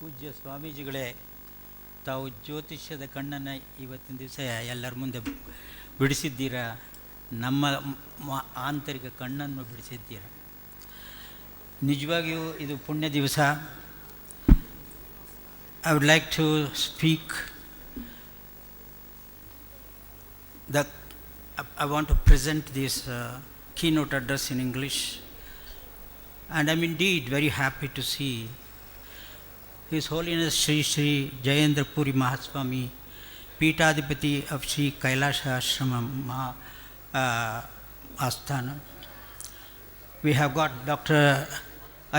ಪೂಜ್ಯ ಸ್ವಾಮೀಜಿಗಳೇ, ತಾವು ಜ್ಯೋತಿಷ್ಯದ ಕಣ್ಣನ್ನು ಇವತ್ತಿನ ದಿವಸ ಎಲ್ಲರ ಮುಂದೆ ಬಿಡಿಸಿದ್ದೀರಾ. ನಮ್ಮ ಆಂತರಿಕ ಕಣ್ಣನ್ನು ಬಿಡಿಸಿದ್ದೀರಾ. ನಿಜವಾಗಿಯೂ ಇದು ಪುಣ್ಯ ದಿವಸ. I would like to speak I want to present this keynote address in English, and I'm indeed very happy to see His Holiness Sri Sri Jayendra Puri Mahaswami, Peethadipati of Sri Kailasha Ashramam Asthana. We have got Dr.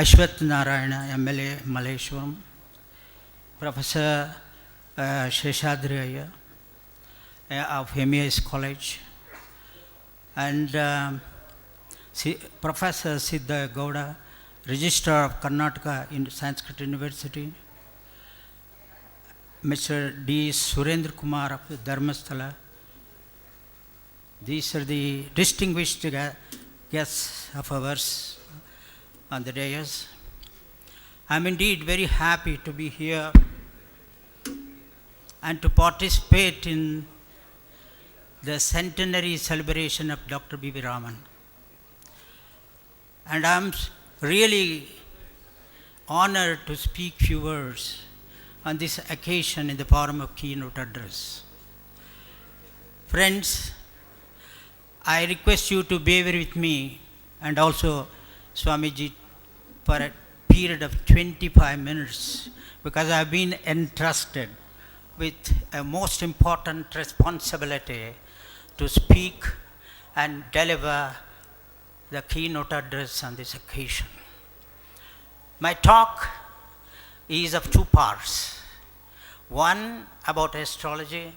Ashwath Narayana, MLA, Malleshwaram, Professor Sheshadri Ayya of MES College, and Professor Siddha Gowda, Registrar of Karnataka in Sanskrit University, Mr. D. Surendra Kumar of Dharmasthala. These are the distinguished guests of ours on the dais. I am indeed very happy to be here and to participate in the centenary celebration of Dr. B.V. Raman. And I am really honored to speak few words on this occasion in the form of keynote address. Friends, I request you to bear with me and also Swamiji for a period of 25 minutes, because I have been entrusted with a most important responsibility to speak and deliver the keynote address on this occasion. My talk is of two parts. One about astrology.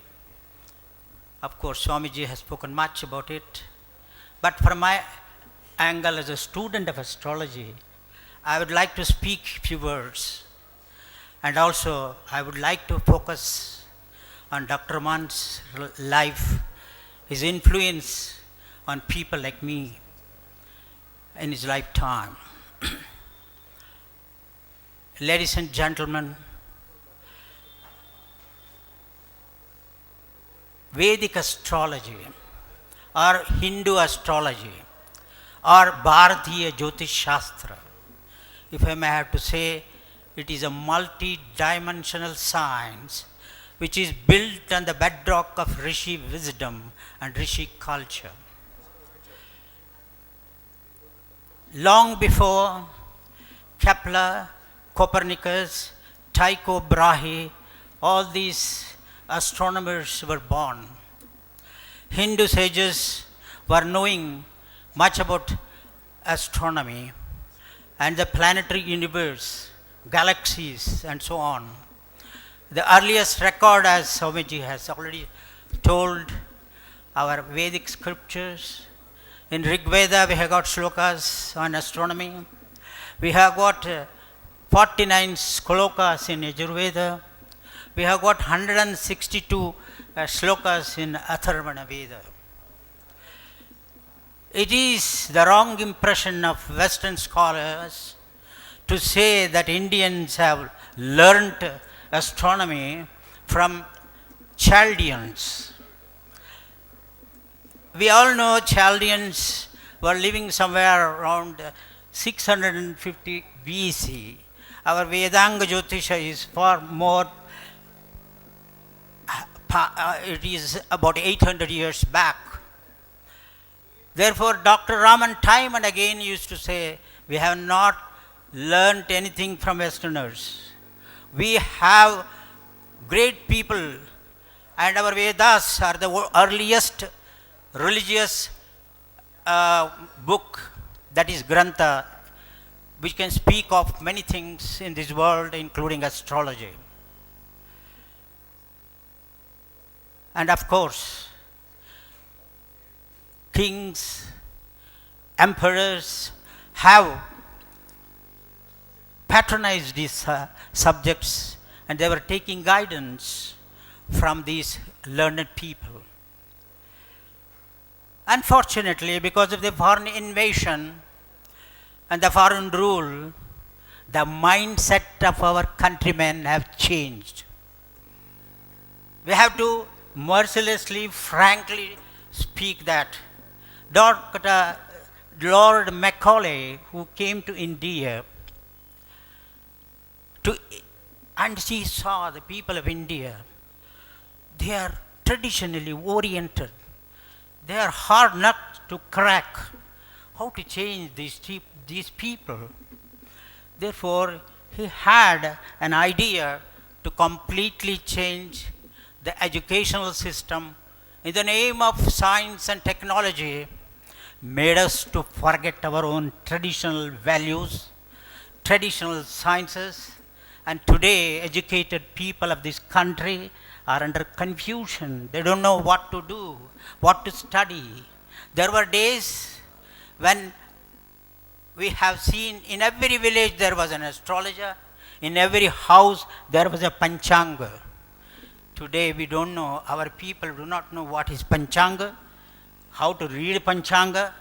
Of course, Swamiji has spoken much about it. But from my angle as a student of astrology, I would like to speak few words. And also, I would like to focus on Dr. Raman's life, his influence on people like me in his lifetime. Ladies and gentlemen, Vedic astrology or Hindu astrology or Bharatiya Jyotish Shastra, if I may have to say, it is a multi-dimensional science which is built on the bedrock of Rishi wisdom and Rishi culture. Long before Kepler, Copernicus, Tycho Brahe, all these astronomers were born, Hindu sages were knowing much about astronomy and the planetary universe, galaxies, and so on. The earliest record, as Swamiji has already told, our Vedic scriptures. In Rig Veda, we have got shlokas on astronomy. We have got 49 shlokas in Yajurveda. We have got 162 shlokas in Atharvana Veda. It is the wrong impression of Western scholars to say that Indians have learnt astronomy from Chaldeans. We all know Chaldeans were living somewhere around 650 BC. Our Vedanga Jyotisha is far more, it is about 800 years back. Therefore, Dr. Raman time and again used to say, we have not learnt anything from Westerners. We have great people, and our Vedas are the earliest religious book, that is Grantha, which can speak of many things in this world, including astrology. And of course, kings, emperors have patronized these subjects, and they were taking guidance from these learned people. Unfortunately, because of the foreign invasion and the foreign rule, The mindset of our countrymen have changed. We have to mercilessly, frankly speak that Dr. Lord Macaulay, who came to India and he saw the people of India, they are traditionally oriented. They are hard nuts to crack. How to change these people? Therefore, he had an idea to completely change the educational system in the name of science and technology, made us to forget our own traditional values, traditional sciences, and today educated people of this country are under confusion. They don't know what to do, what to study. There were days when we have seen in every village there was an astrologer, in every house there was a panchanga. Today we don't know, our people do not know what is panchanga, how to read panchanga,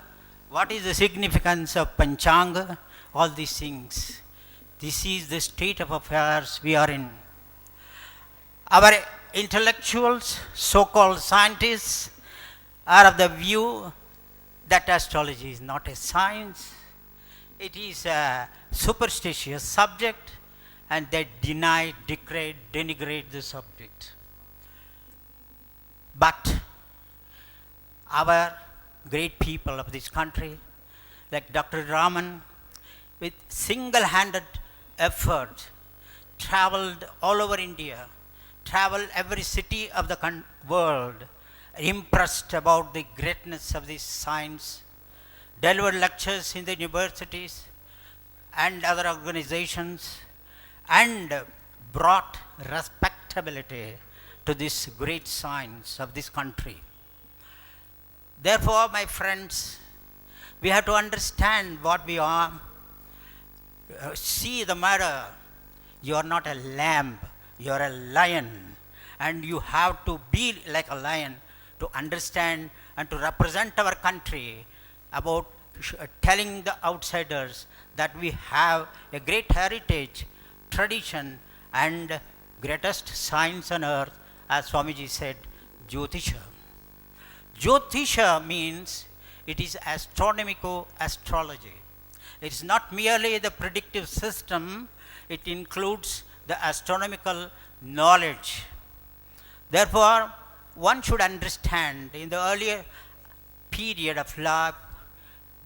what is the significance of panchanga, all these things. This is the state of affairs we are in. Our intellectuals, so-called scientists, are of the view that astrology is not a science. It is a superstitious subject, and they deny, degrade, denigrate the subject. But our great people of this country, like Dr. Raman, with single-handed effort, traveled all over India, traveled every city of the world, impressed about the greatness of this science, delivered lectures in the universities and other organizations, and brought respectability to this great science of this country. Therefore, my friends, we have to understand what we are. See the matter. You are not a lamb, you are a lion, and you have to be like a lion to understand and to represent our country about telling the outsiders that we have a great heritage, tradition, and greatest science on earth, as Swamiji said, Jyotisha. Jyotisha means it is astronomico-astrology. It is not merely the predictive system, it includes the astronomical knowledge. Therefore, one should understand in the earlier period of life,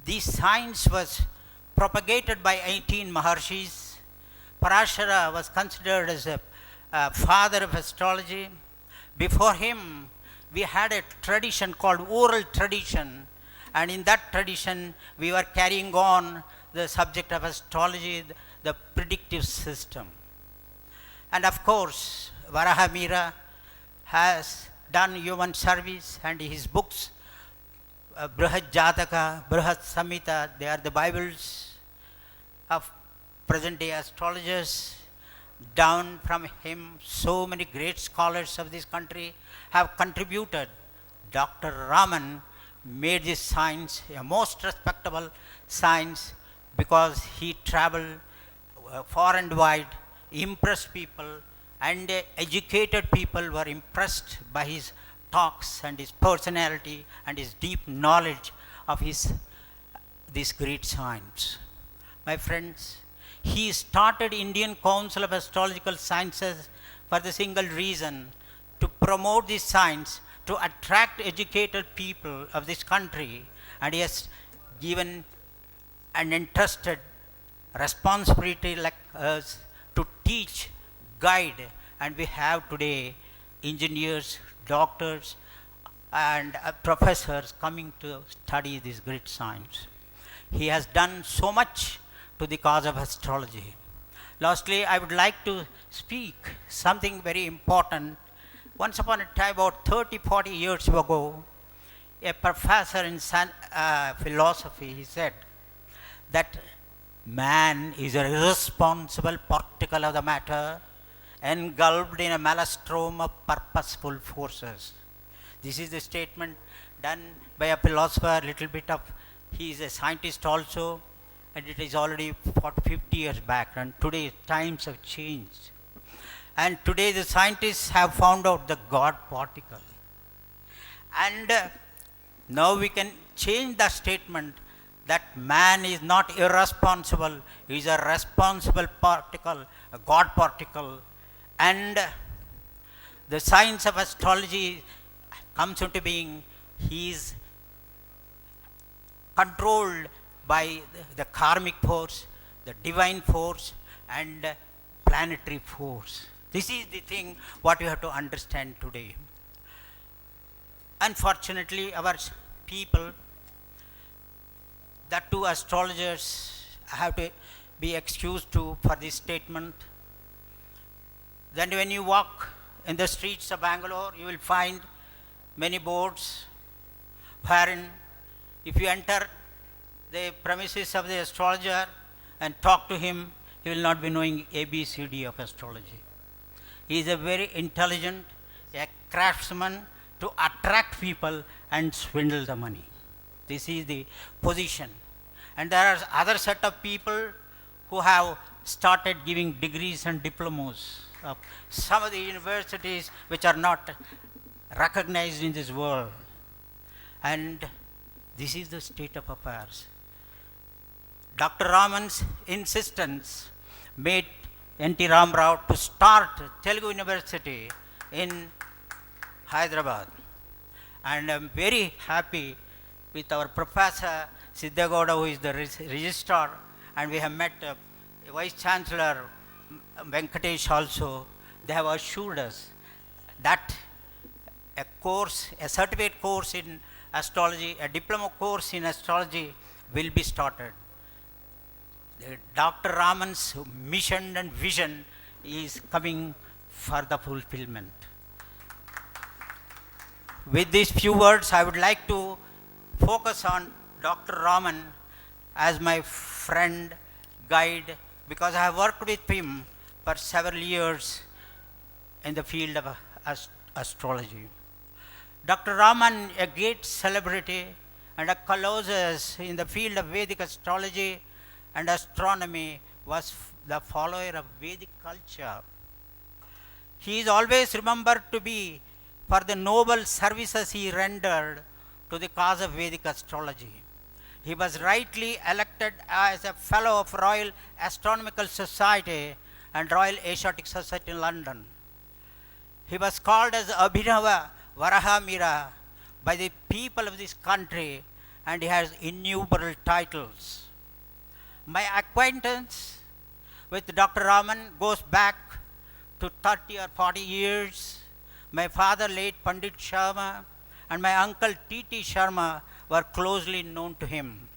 this science was propagated by 18 Maharshis. Parashara was considered as a father of astrology. Before him, we had a tradition called oral tradition, and in that tradition, we were carrying on the subject of astrology, the predictive system. And of course, Varahamira has done human service, and his books, Brihad Jataka, Brihad Samhita, they are the Bibles of present day astrologers. Down from him, so many great scholars of this country have contributed. Dr. Raman made this science a most respectable science because he traveled far and wide, impressed people, and educated people were impressed by his talks and his personality and his deep knowledge of this great science. My friends, he started Indian Council of Astrological Sciences for the single reason to promote this science, to attract educated people of this country, and he has given and entrusted responsibility like us to teach, guide, and we have today engineers, doctors, and professors coming to study this great science. He has done so much to the cause of astrology. Lastly, I would like to speak something very important. Once upon a time, about 30-40 years ago, a professor in philosophy, he said that man is a irresponsible particle of the matter engulfed in a maelstrom of purposeful forces. This is the statement done by a philosopher, little bit of, he is a scientist also, and it is already 40, 50 years back, and today times have changed. And today the scientists have found out the God particle. And now we can change the statement that man is not irresponsible, he is a responsible particle, a God particle. And the science of astrology comes into being. He is controlled by the karmic force, the divine force, and planetary force. This is the thing what we have to understand today. Unfortunately, our people, that two astrologers, have to be excused to for this statement. Then when you walk in the streets of Bangalore, you will find many boards wherein if you enter the premises of the astrologer and talk to him, he will not be knowing ABCD of astrology. He is a very intelligent, a craftsman to attract people and swindle the money. This is the position. And there are other set of people who have started giving degrees and diplomas of some of the universities which are not recognized in this world. And this is the state of affairs. Dr. Raman's insistence made N.T. Ramarao to start Telugu University in Hyderabad. And I am very happy with our Professor Siddhagowda, who is the registrar, and we have met Vice Chancellor Venkatesh also. They have assured us that a course, a certificate course in astrology, a diploma course in astrology will be started. Dr. Raman's mission and vision is coming for the fulfillment. With these few words, I would like to focus on Dr. Raman as my friend, guide, because I have worked with him for several years in the field of astrology. Dr. Raman, a great celebrity and a colossus in the field of Vedic astrology and astronomy, was the follower of Vedic culture. He is always remembered to be for the noble services he rendered to the cause of Vedic astrology. He was rightly elected as a Fellow of Royal Astronomical Society and Royal Asiatic Society in London. He was called as Abhinava Varahamira by the people of this country, and he has innumerable titles. My acquaintance with Dr. Raman goes back to 30 or 40 years. My father, late Pandit Sharma, and my uncle T.T. Sharma were closely known to him.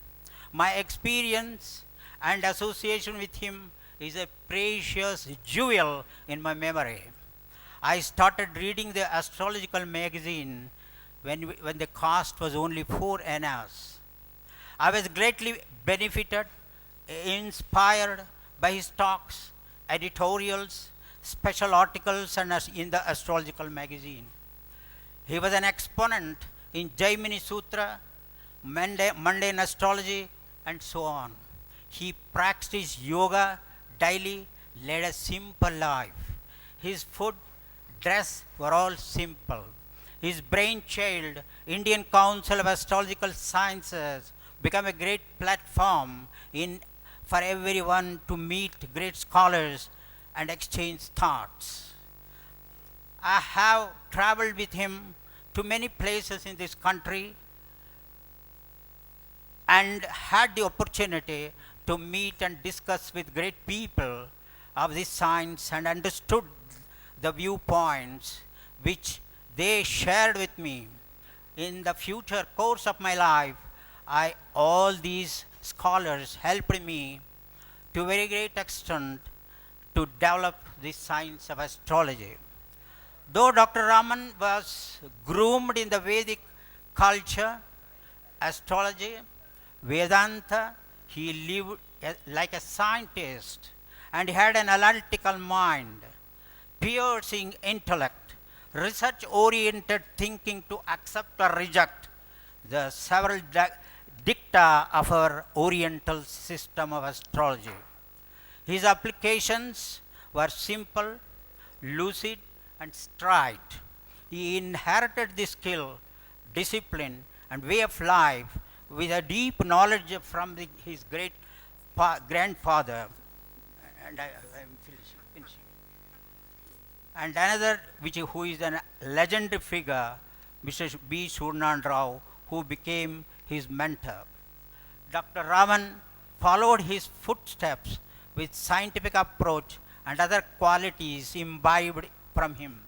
My experience and association with him is a precious jewel in my memory. I started reading the astrological magazine when the cost was only 4 annas. I was greatly benefited, inspired by his talks, editorials, special articles and in the astrological magazine. He was an exponent in Jaimini Sutra, mundane astrology, and so on. He practiced yoga daily, led a simple life. His food, dress were all simple. His brainchild, Indian Council of Astrological Sciences, became a great platform for everyone to meet great scholars and exchange thoughts. I have traveled with him to many places in this country and had the opportunity to meet and discuss with great people of this science and understood the viewpoints which they shared with me. In the future course of my life, all these scholars helped me to a very great extent to develop the science of astrology. Though Dr. Raman was groomed in the Vedic culture, astrology, Vedanta, he lived like a scientist and had an analytical mind, piercing intellect, research-oriented thinking to accept or reject the several dicta of our Oriental system of astrology. His applications were simple, lucid, and straight. He inherited this skill, discipline, and way of life with a deep knowledge from his great grandfather. And I am finishing. And another, who is a legendary figure, Mr. B. Surnan Rao, who became his mentor. Dr. Raman followed his footsteps with scientific approach and other qualities imbibed from him.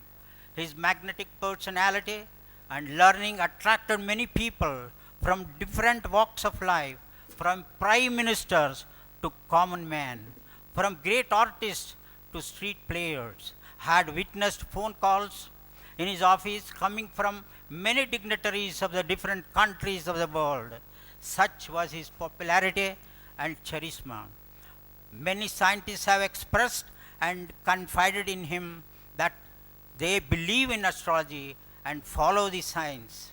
His magnetic personality and learning attracted many people from different walks of life, from prime ministers to common men, from great artists to street players. Had witnessed phone calls in his office coming from many dignitaries of the different countries of the world. Such was his popularity and charisma. Many scientists have expressed and confided in him that they believe in astrology and follow the science.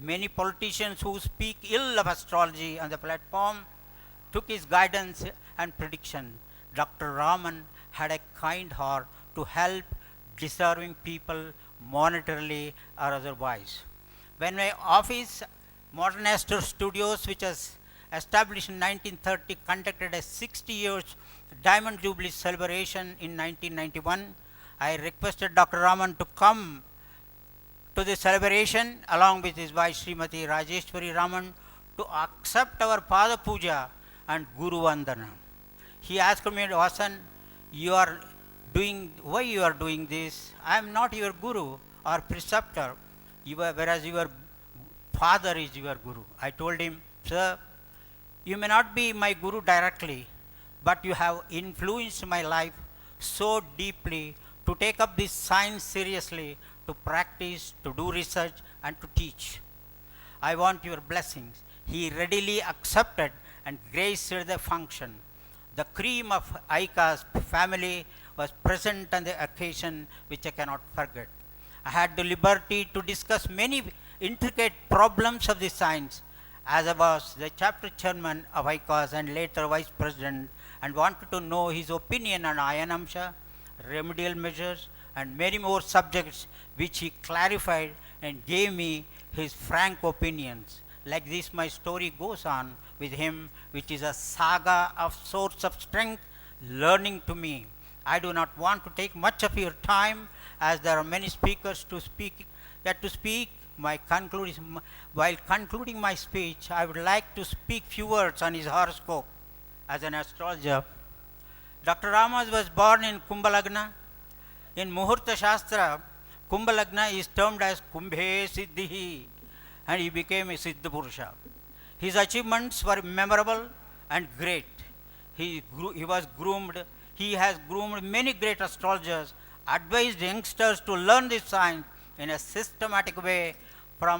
Many politicians who speak ill of astrology on the platform took his guidance and prediction. Dr. Raman had a kind heart to help deserving people monetarily or otherwise. When my office, Modern Astro Studios, which was established in 1930, conducted a 60 years Diamond Jubilee celebration in 1991, I requested Dr. Raman to come to the celebration along with his wife Srimati Rajeshwari Raman to accept our Pada Puja and Guru Vandana. He asked me, Vasan, why you are doing this? I am not your guru or preceptor, whereas your father is your guru. I told him, sir, you may not be my guru directly, but you have influenced my life so deeply to take up this science seriously, to practice, to do research, and to teach. I want your blessings. He readily accepted and graced the function. The cream of Aika's family was present on the occasion, which I cannot forget. I had the liberty to discuss many intricate problems of the science, as I was the chapter chairman of ICAS and later vice president, and wanted to know his opinion on Ayanamsha, remedial measures, and many more subjects which he clarified and gave me his frank opinions. Like this, my story goes on with him, which is a saga of source of strength, learning to me. I do not want to take much of your time, as there are many speakers to speak. While concluding my speech, I would like to speak few words on his horoscope as an astrologer. Dr. Raman was born in Kumbhalagna. In Muhurta Shastra, Kumbhalagna is termed as Kumbhe Siddhihi, and he became a Siddha Purusha. His achievements were memorable and great. He has groomed many great astrologers, advised youngsters to learn this science in a systematic way. For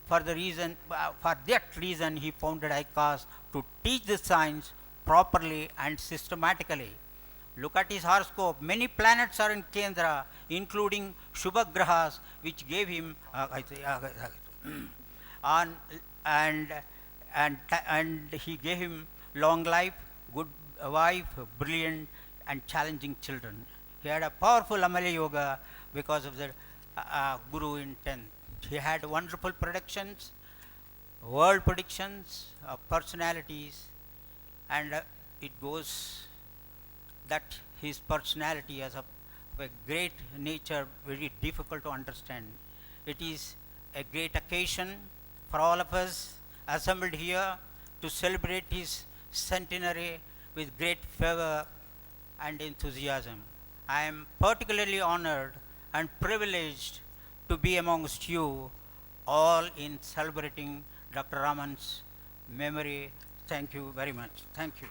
that reason, he founded ICAS to teach the science properly and systematically. Look at his horoscope. Many planets are in Kendra, including Shubha Grahas, which gave him and he gave him long life, good wife, brilliant and challenging children. He had a powerful Amalya Yoga because of the Guru in 10th. He had wonderful predictions, world predictions of personalities, and it goes that his personality is of a great nature, very difficult to understand. It is a great occasion for all of us assembled here to celebrate his centenary with great fervor and enthusiasm. I am particularly honored and privileged to be amongst you all in celebrating Dr. Raman's memory. Thank you very much. Thank you.